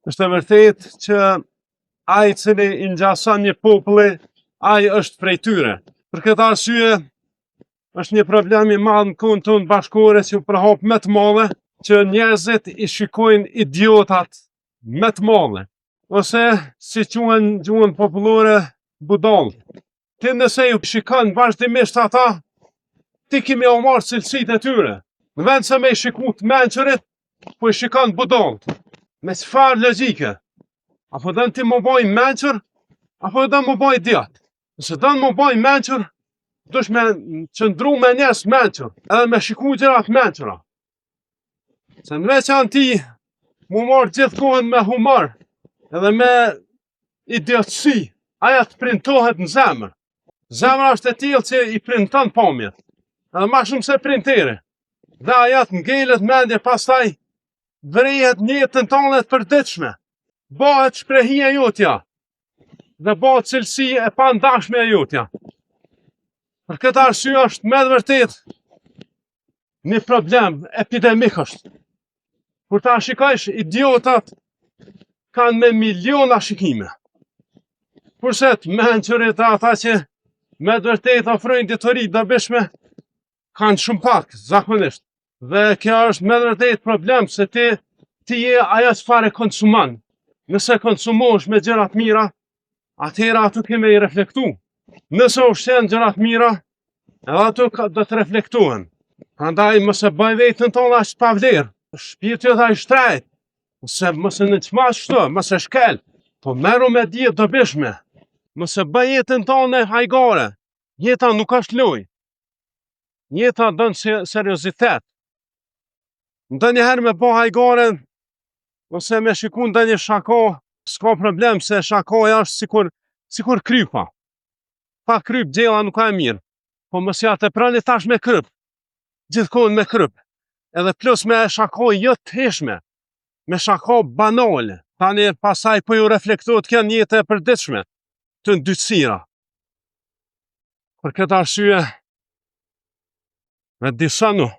Është e vërtet që ai cili i ngjason një populli, ai është prej tyre. Për këtë arsye, është një problem i madh në kohën tonë bashkëkohore që u përhap më të madhe, që njerëzit i shikojnë idiotat më të madhe, ose si quhen gjuhën popullore budall. Ti nëse ju shikon vazhdimisht ata, ti kimi u marrë cilësitë e tyre. Në vend se me i shiku të mençurit, po i shikon budall. Me çfarë logjike? Apo don ti më bëj mençur, apo don më bëj idiot? Nëse don më bëj mençur, dush me qëndru me njerëz mençur, edhe me shiku gjëra të mençura. Se në veçan ti mu marrë gjithë kohën me humor, edhe me idiotësi, aja të printohet në zemër. Zemra është e tillë që i printon pamjet, edhe ma shumë se printeri. Dhe aja të ngelet mendje, pastaj vrihet në jetën tonë të përditshme. Bëhet shprehia jotja dhe bëhet cilësi e pandashme e jotja. Për këtë arsye është me vërtet një problem epidemik është. Kur ta shikojsh, idiotat kanë me miliona shikime. Kurse të mençurit, ata që me vërtet ofrojnë ditori të dobishme, kanë shumë pak, zakonisht. Dhe kjo është me vërtet problem, se ti je ajo çfarë konsumon. Nëse konsumosh me gjëra të mira, atëherë aty keme i reflektu. Nëse ushqen gjëra të mira, edhe aty do të reflektohen. Prandaj mos e bëj veten tonë as pa vlerë. Shpirti jot ai shtrejt. Mos e nëçmash kështu, mos e shkel. Po merru me dije dobishme. Mos e bëj jetën tonë hajgare. Jeta nuk është lojë. Jeta don seriozitet. Ndonjëherë me bë hajgare, ose me shiku ndonjë shako, s'ka problem, se shakoja është sikur krypa. Pa kryp gjella nuk ka e mirë. Po mos ja teproni tash me kryp. Gjithkohën me kryp. Edhe plus me shako jo të heshme, me shako banale. Tani pasaj po ju reflektohet kjo në jetë e përditshme të ndytësira. Për këtë arsye, me disonu